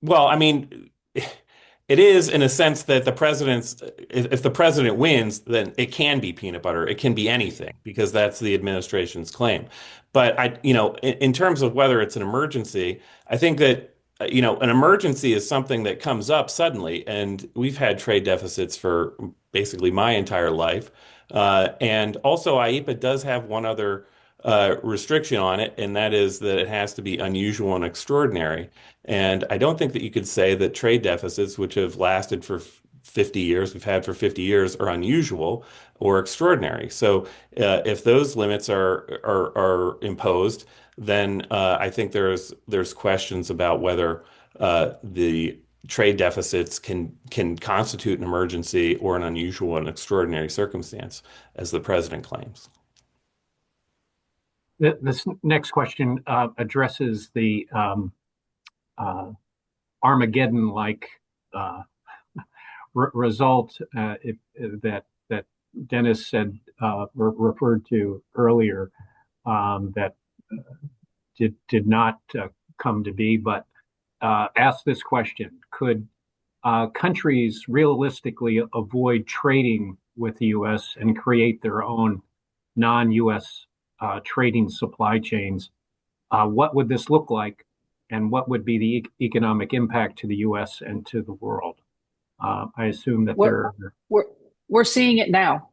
Well, I mean, it is in a sense that if the president wins, then it can be peanut butter. It can be anything because that's the administration's claim. But in terms of whether it's an emergency, I think that, an emergency is something that comes up suddenly, and we've had trade deficits for basically my entire life. And also AIPA does have one other restriction on it, and that is that it has to be unusual and extraordinary. And I don't think that you could say that trade deficits, which have lasted for 50 years, we've had for 50 years, are unusual or extraordinary. So if those limits are imposed, then I think there's questions about whether the trade deficits can constitute an emergency or an unusual and extraordinary circumstance, as the president claims. This next question addresses the Armageddon-like result that Dennis said referred to earlier that did not come to be, but asked this question: could countries realistically avoid trading with the U.S. and create their own non-U.S. Trading supply chains? What would this look like, and what would be the economic impact to the U.S. and to the world? I assume that we're seeing it now.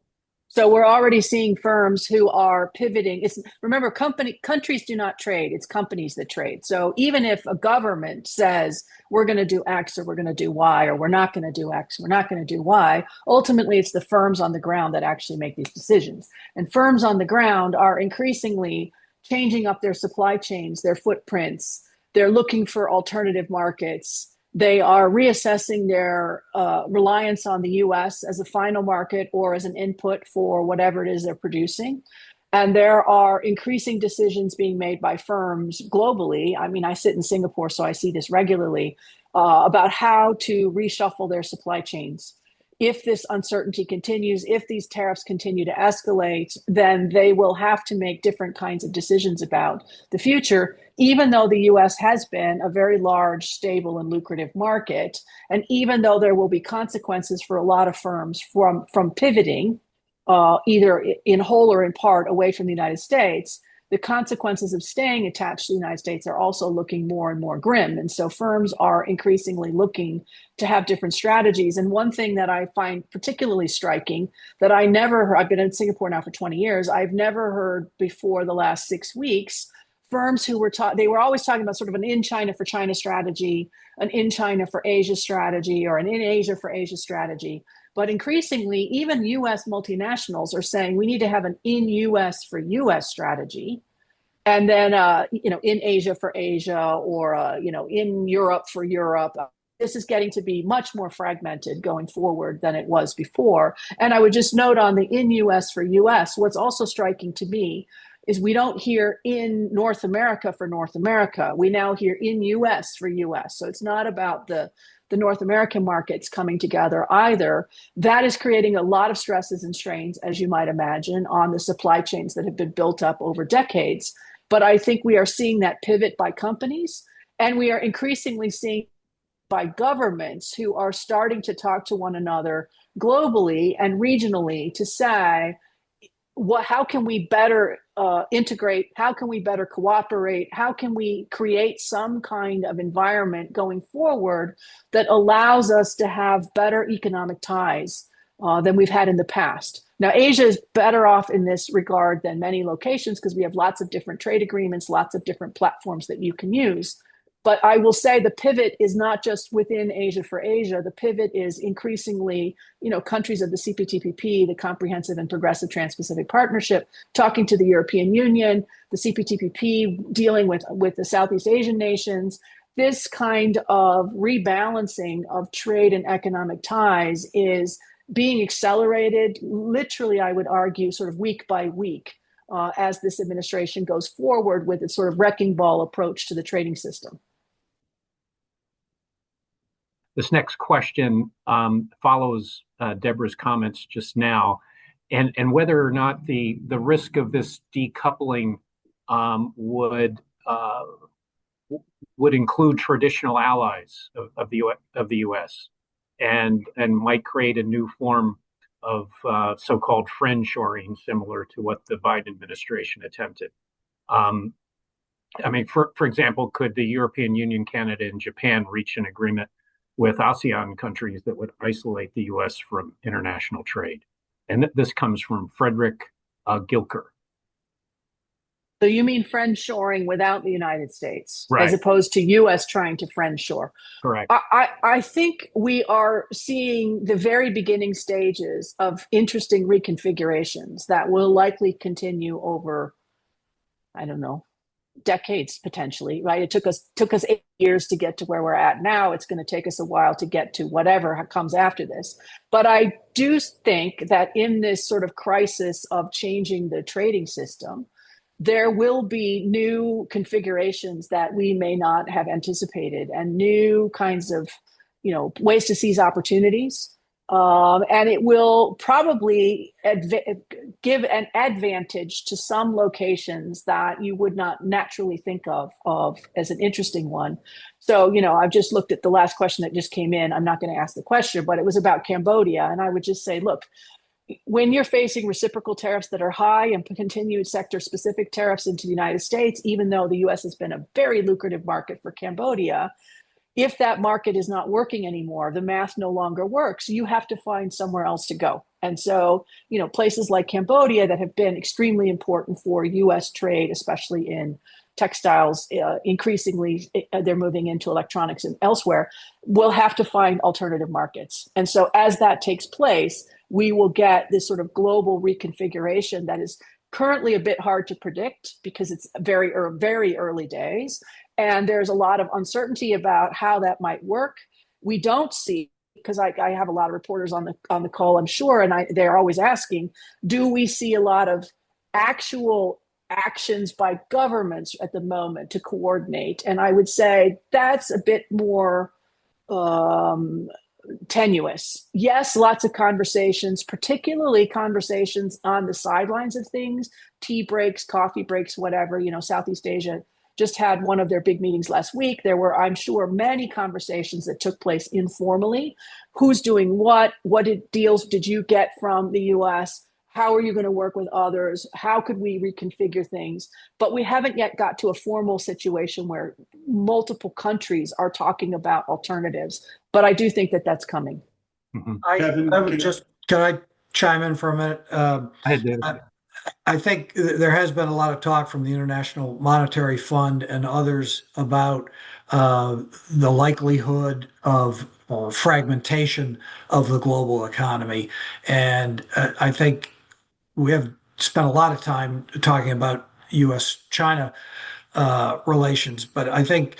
So we're already seeing firms who are pivoting. Remember, countries do not trade. It's companies that trade. So even if a government says we're going to do X or we're going to do Y, or we're not going to do X, we're not going to do Y, ultimately it's the firms on the ground that actually make these decisions. And firms on the ground are increasingly changing up their supply chains, their footprints. They're looking for alternative markets. They are reassessing their reliance on the U.S. as a final market or as an input for whatever it is they're producing. And there are increasing decisions being made by firms globally. I mean, I sit in Singapore, so I see this regularly, about how to reshuffle their supply chains. If this uncertainty continues, if these tariffs continue to escalate, then they will have to make different kinds of decisions about the future, even though the U.S. has been a very large, stable, and lucrative market. And even though there will be consequences for a lot of firms from pivoting, either in whole or in part, away from the United States, the consequences of staying attached to the United States are also looking more and more grim. And so firms are increasingly looking to have different strategies. And one thing that I find particularly striking that I've been in Singapore now for 20 years, I've never heard before the last 6 weeks, firms who they were always talking about sort of an in China for China strategy, an in China for Asia strategy, or an in Asia for Asia strategy. But increasingly, even U.S. multinationals are saying we need to have an in U.S. for U.S. strategy, and then in Asia for Asia, or in Europe for Europe. This is getting to be much more fragmented going forward than it was before. And I would just note on the in U.S. for U.S., what's also striking to me is we don't hear in North America for North America. We now hear in U.S. for U.S. So it's not about the North American markets coming together either. That is creating a lot of stresses and strains, as you might imagine, on the supply chains that have been built up over decades. But I think we are seeing that pivot by companies, and we are increasingly seeing by governments who are starting to talk to one another globally and regionally to say, how can we better integrate? How can we better cooperate? How can we create some kind of environment going forward that allows us to have better economic ties than we've had in the past? Now, Asia is better off in this regard than many locations because we have lots of different trade agreements, lots of different platforms that you can use. But I will say the pivot is not just within Asia for Asia. The pivot is increasingly, countries of the CPTPP, the Comprehensive and Progressive Trans-Pacific Partnership, talking to the European Union, the CPTPP dealing with the Southeast Asian nations. This kind of rebalancing of trade and economic ties is being accelerated, literally, I would argue, sort of week by week, as this administration goes forward with its sort of wrecking ball approach to the trading system. This next question follows Deborah's comments just now, and whether or not the risk of this decoupling would include traditional allies of the U.S. and might create a new form of so-called friendshoring, similar to what the Biden administration attempted. For example, could the European Union, Canada, and Japan reach an agreement with ASEAN countries that would isolate the U.S. from international trade? And this comes from Frederick Gilker. So you mean friendshoring without the United States, right, as opposed to U.S. trying to friendshore? Correct. I think we are seeing the very beginning stages of interesting reconfigurations that will likely continue over, I don't know, decades potentially, right? It took us 8 years to get to where we're at now. It's going to take us a while to get to whatever comes after this. But I do think that in this sort of crisis of changing the trading system, there will be new configurations that we may not have anticipated and new kinds of, ways to seize opportunities. And it will probably give an advantage to some locations that you would not naturally think of as an interesting one. So, I've just looked at the last question that just came in. I'm not going to ask the question, but it was about Cambodia. And I would just say, look, when you're facing reciprocal tariffs that are high and continued sector-specific tariffs into the United States, even though the U.S. has been a very lucrative market for Cambodia, if that market is not working anymore, the math no longer works. You have to find somewhere else to go. And so, places like Cambodia that have been extremely important for U.S. trade, especially in textiles, increasingly they're moving into electronics and elsewhere, will have to find alternative markets. And so as that takes place, we will get this sort of global reconfiguration that is currently a bit hard to predict because it's very, very early days. And there's a lot of uncertainty about how that might work. We don't see, because I have a lot of reporters on the call, I'm sure, and they're always asking, do we see a lot of actual actions by governments at the moment to coordinate? And I would say that's a bit more tenuous. Yes, lots of conversations, particularly conversations on the sidelines of things, tea breaks, coffee breaks, whatever. Southeast Asia just had one of their big meetings last week. There were, I'm sure, many conversations that took place informally. Who's doing what? What deals did you get from the U.S.? How are you going to work with others? How could we reconfigure things? But we haven't yet got to a formal situation where multiple countries are talking about alternatives. But I do think that that's coming. Mm-hmm. Can I chime in for a minute? I think there has been a lot of talk from the International Monetary Fund and others about the likelihood of fragmentation of the global economy. And I think we have spent a lot of time talking about U.S.-China relations, but I think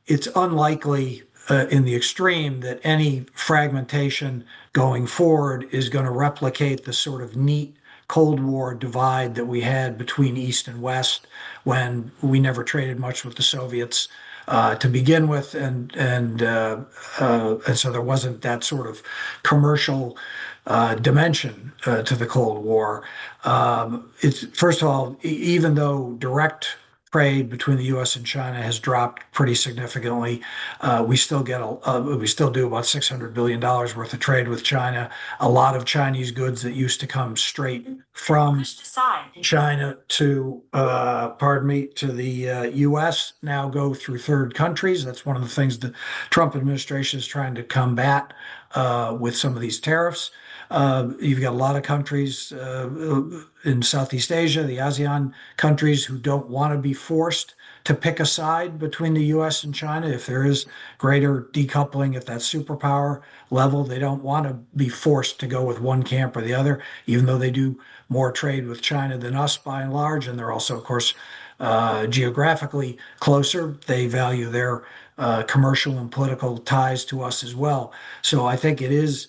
it's unlikely in the extreme that any fragmentation going forward is going to replicate the sort of neat Cold War divide that we had between East and West when we never traded much with the Soviets to begin with, and so there wasn't that sort of commercial dimension to the Cold War. It's first of all, even though direct trade between the U.S. and China has dropped pretty significantly. We still do about $600 billion worth of trade with China. A lot of Chinese goods that used to come straight from China to, to the U.S. now go through third countries. That's one of the things the Trump administration is trying to combat with some of these tariffs. You've got a lot of countries in Southeast Asia, the ASEAN countries, who don't want to be forced to pick a side between the U.S. and China. If there is greater decoupling at that superpower level, they don't want to be forced to go with one camp or the other, even though they do more trade with China than us by and large. And they're also, of course, geographically closer. They value their commercial and political ties to us as well. So I think it is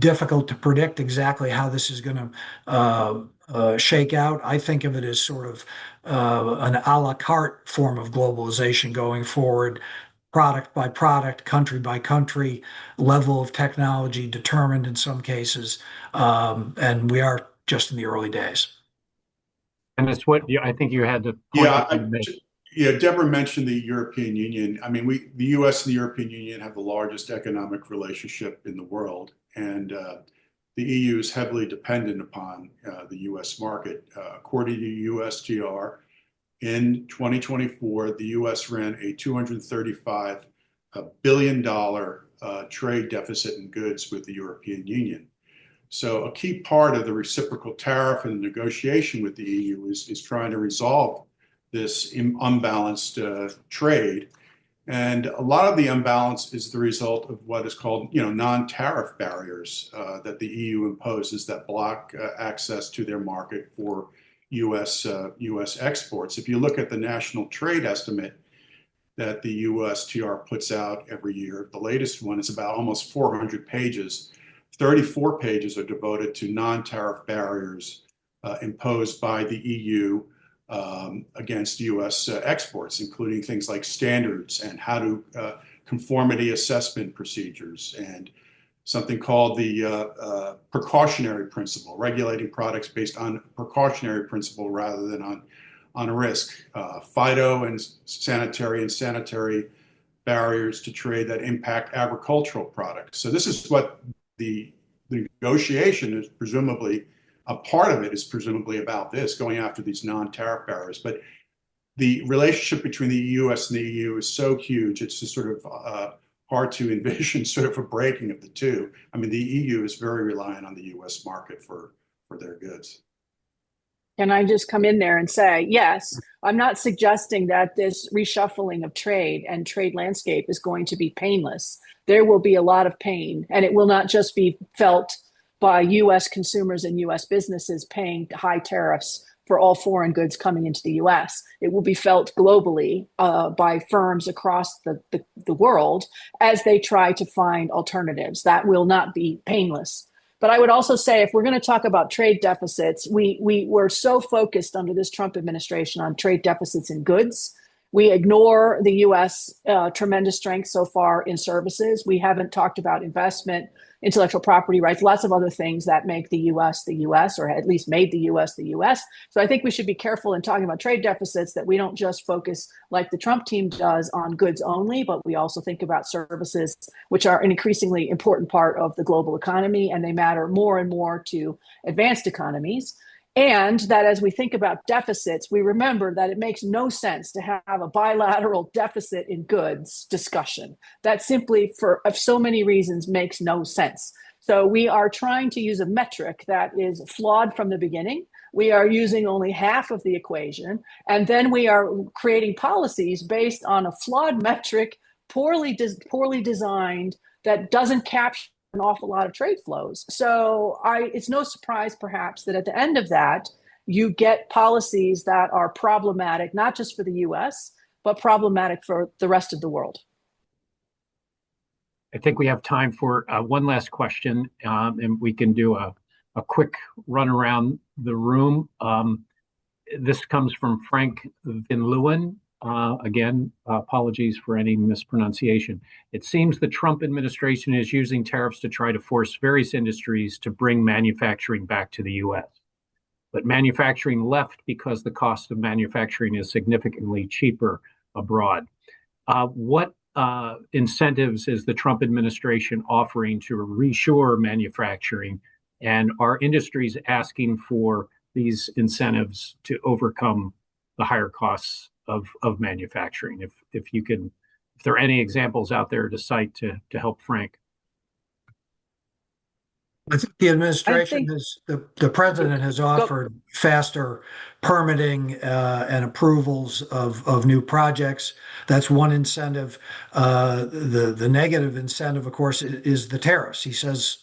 difficult to predict exactly how this is going to shake out. I think of it as sort of an a la carte form of globalization going forward, product by product, country by country, level of technology determined in some cases. And we are just in the early days. And it's what I think you had to point Deborah mentioned the European Union. I mean, the U.S. and the European Union have the largest economic relationship in the world, and the EU is heavily dependent upon the U.S. market. According to USGR, in 2024, the U.S. ran a $235 billion trade deficit in goods with the European Union. So a key part of the reciprocal tariff and the negotiation with the EU is trying to resolve this unbalanced trade. And a lot of the imbalance is the result of what is called, non-tariff barriers that the EU imposes that block access to their market for U.S. exports. If you look at the national trade estimate that the USTR puts out every year, the latest one is about almost 400 pages. 34 pages are devoted to non-tariff barriers imposed by the EU against U.S. exports, including things like standards and how to conformity assessment procedures and something called the precautionary principle, regulating products based on precautionary principle rather than on risk, phyto and sanitary barriers to trade that impact agricultural products. So this is what the negotiation is presumably. A part of it is presumably about this, going after these non-tariff barriers. But the relationship between the U.S. and the EU is so huge, it's just sort of hard to envision sort of a breaking of the two. I mean, the EU is very reliant on the U.S. market for their goods. Can I just come in there and say, yes, I'm not suggesting that this reshuffling of trade and trade landscape is going to be painless. There will be a lot of pain, and it will not just be felt by U.S. consumers and U.S. businesses paying high tariffs for all foreign goods coming into the U.S. It will be felt globally by firms across the world as they try to find alternatives. That will not be painless. But I would also say, if we're going to talk about trade deficits, we were so focused under this Trump administration on trade deficits in goods. We ignore the U.S. Tremendous strength so far in services. We haven't talked about investment, intellectual property rights, lots of other things that make the U.S., or at least made the U.S. the U.S. So I think we should be careful in talking about trade deficits, that we don't just focus like the Trump team does on goods only, but we also think about services, which are an increasingly important part of the global economy, and they matter more and more to advanced economies. And that as we think about deficits, we remember that it makes no sense to have a bilateral deficit in goods discussion. That simply, for so many reasons, makes no sense. So we are trying to use a metric that is flawed from the beginning. We are using only half of the equation. And then we are creating policies based on a flawed metric, poorly designed, that doesn't capture an awful lot of trade flows. So it's no surprise, perhaps, that at the end of that, you get policies that are problematic, not just for the U.S., but problematic for the rest of the world. I think we have time for one last question, and we can do a quick run around the room. This comes from Frank Van Leeuwen. Again, apologies for any mispronunciation. It seems the Trump administration is using tariffs to try to force various industries to bring manufacturing back to the U.S. but manufacturing left because the cost of manufacturing is significantly cheaper abroad. What incentives is the Trump administration offering to reshore manufacturing, and are industries asking for these incentives to overcome the higher costs of manufacturing? If there are any examples out there to cite to help Frank. I think the administration the president has offered faster permitting and approvals of new projects. That's one incentive. The negative incentive, of course, is the tariffs. He says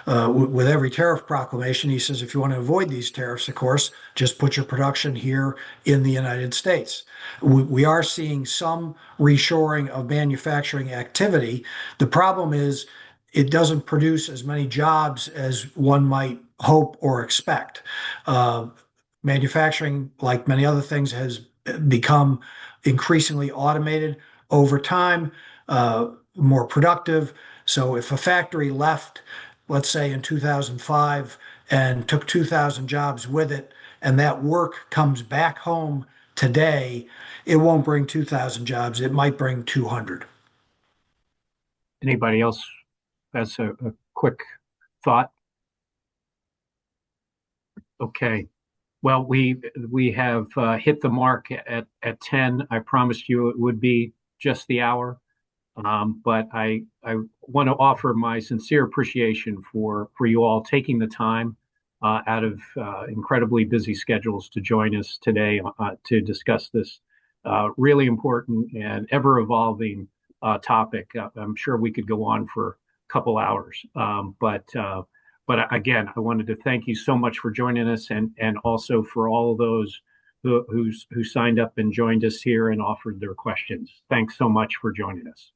with every tariff proclamation, he says if you want to avoid these tariffs, of course, just put your production here in the United States. We are seeing some reshoring of manufacturing activity. The problem is, it doesn't produce as many jobs as one might hope or expect. Manufacturing, like many other things, has become increasingly automated over time, more productive. So if a factory left, let's say in 2005, and took 2,000 jobs with it, and that work comes back home today, it won't bring 2,000 jobs. It might bring 200. Anybody else? That's a quick thought. Okay. Well, we have hit the mark at 10. I promised you it would be just the hour. But I want to offer my sincere appreciation for you all taking the time out of incredibly busy schedules to join us today to discuss this really important and ever-evolving topic. I'm sure we could go on for couple hours. But again, I wanted to thank you so much for joining us, and also for all of those who signed up and joined us here and offered their questions. Thanks so much for joining us.